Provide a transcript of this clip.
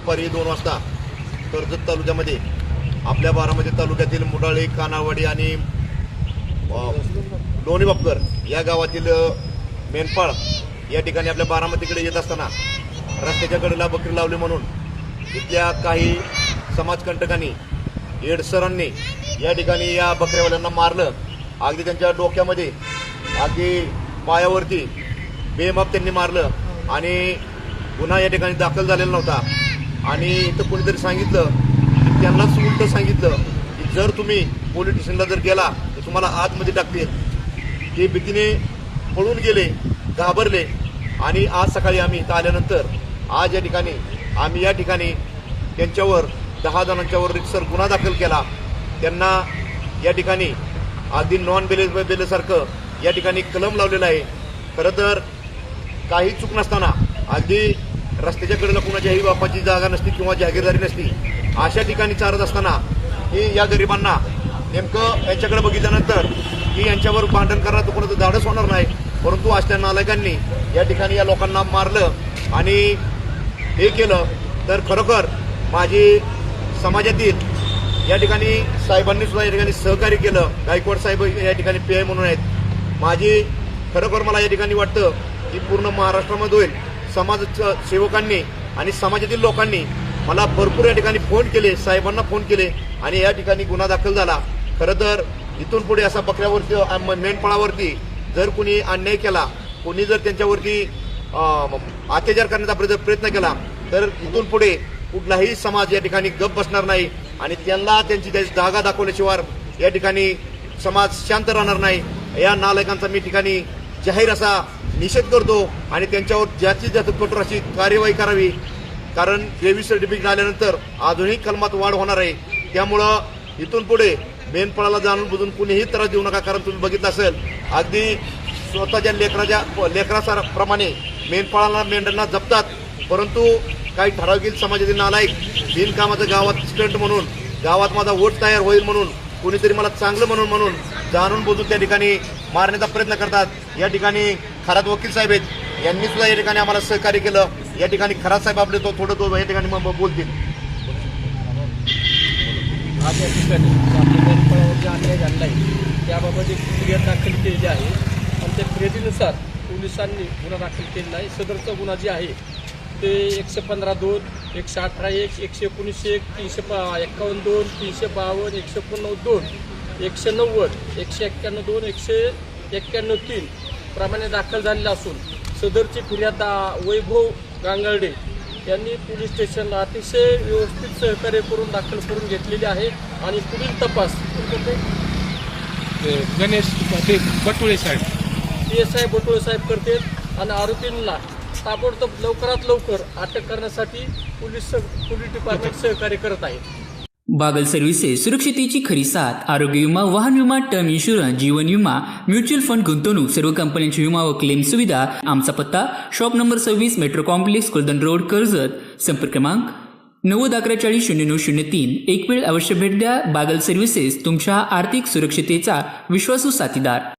दुपारी 2 वाजता कर्जत तालुक्यामध्ये आपल्या बारामती तालुक्यातील मुडाळी, कानावाडी आणि लोणी बापकर या गावातील मेनपाळ या ठिकाणी आपल्या बारामतीकडे येत असताना रस्त्याच्या कडेला बकरी लावली म्हणून इथल्या काही समाजकंटकांनी येडसरांनी या ठिकाणी या बकऱ्यावाल्यांना मारलं. अगदी त्यांच्या डोक्यामध्ये अगदी पायावरती बेमाप त्यांनी मारलं आणि गुन्हा या ठिकाणी दाखल झालेला नव्हता. आणि इथं कोणीतरी सांगितलं की त्यांनाच उलटं सांगितलं की जर तुम्ही पोलीस स्टेशनला जर गेला तर तुम्हाला आतमध्ये टाकतील. ते भीतीने पळून गेले, घाबरले. आणि आज सकाळी आम्ही इथं आल्यानंतर आज या ठिकाणी आम्ही या ठिकाणी त्यांच्यावर 10 जणांच्यावर रितसर गुन्हा दाखल केला. त्यांना या ठिकाणी अगदी नॉन बेलेसारखं या ठिकाणी कलम लावलेलं आहे. खरं तर काही चूक नसताना अगदी रस्त्याच्या कडेला कुणाच्याही बापाची जागा नसती किंवा जागीरदारी नसती अशा ठिकाणी चारत असताना ही या गरिबांना नेमकं यांच्याकडे बघितल्यानंतर की यांच्यावर भांडण करण्याचं कोणाचं धाडस होणार नाही, परंतु अशा नालायकांनी या ठिकाणी या लोकांना मारलं आणि हे केलं. तर खरोखर माझी समाजातील या ठिकाणी साहेबांनी सुद्धा या ठिकाणी सहकार्य केलं. गायकवाड साहेब या ठिकाणी PI म्हणून आहेत. माझी खरोखर मला या ठिकाणी वाटतं की पूर्ण महाराष्ट्रामध्ये होईल समाज सेवकांनी आणि समाजातील लोकांनी मला भरपूर या ठिकाणी फोन केले, साहेबांना फोन केले आणि या ठिकाणी गुन्हा दाखल झाला. खरं तर इथून पुढे असा बकऱ्यावरती मेंढपाळावरती जर कोणी अन्याय केला, कोणी जर त्यांच्यावरती अत्याचार करण्याचा प्रयत्न केला तर इथून पुढे कुठलाही समाज या ठिकाणी गप बसणार नाही आणि त्यांना त्यांची जागा दाखवल्याशिवाय या ठिकाणी समाज शांत राहणार नाही. या नालायकांचा मी ठिकाणी जाहीर असा निषेध करतो आणि त्यांच्यावर जास्तीत जास्त कठोर अशी कार्यवाही करावी. कारण ग्रेव्ही सर्टिफिकेट आल्यानंतर अजूनही कलमात वाढ होणार आहे. त्यामुळं इथून पुढे मेंढपाळाला जाणून बुजून कुणीही त्रास देऊ नका. कारण तुम्ही बघितलं असेल अगदी स्वतःच्या लेकराप्रमाणे मेंढपाळाला मेंढ्यांना जपतात, परंतु काही ठराविक समाजातील नालायक बिनकामाचं गावात स्टंट म्हणून गावात माझा वोट तयार होईल म्हणून कोणीतरी मला चांगलं म्हणून जाणून बुजून त्या ठिकाणी मारण्याचा प्रयत्न करतात. या ठिकाणी खरात वकील साहेब आहेत, यांनी सुद्धा या ठिकाणी आम्हाला सहकार्य केलं. या ठिकाणी खरात साहेब आपले थोडं या ठिकाणी बोलतील. आज या ठिकाणी आपल्या मेंढपाळावर जे अन्याय झाला आहे त्याबाबत एक फिर्याद दाखल केलेली आहे आणि त्या फिर्यादीनुसार पोलिसांनी गुन्हा दाखल केलेला आहे. सदरचा गुन्हा जे आहे ते 115(2), 118(1), 119(1), 351(2), 352, 189(2), 190, 191(2), 191(3) प्रमाणे दाखल झालेला असून सदरची फिर्याद वैभव गांगर्डे यांनी पोलीस स्टेशनला अतिशय व्यवस्थित सहकार्य करून दाखल करून घेतलेली आहे आणि पुढील तपास गणेश बटुळे साहेब PSI बटुळे साहेब करतात आणि आरोपींना ताबडतोब लवकरात लवकर अटक करण्यासाठी पोलीस डिपार्टमेंट सहकार्य करत आहे. बागल सर्व्हिसेस सुरक्षितेची खरी साथ. आरोग्य विमा, वाहन विमा, टर्म इन्शुरन्स, जीवन विमा, म्युच्युअल फंड गुंतवणूक, सर्व कंपन्यांची विमा व क्लेम सुविधा. आमचा पत्ता shop number 26, metro complex, Kuldan road, Karjat. संपर्क क्रमांक 9011400903. एक वेळ अवश्य भेट द्या. बागल सर्व्हिसेस, तुमच्या आर्थिक सुरक्षितेचा विश्वासू साथीदार.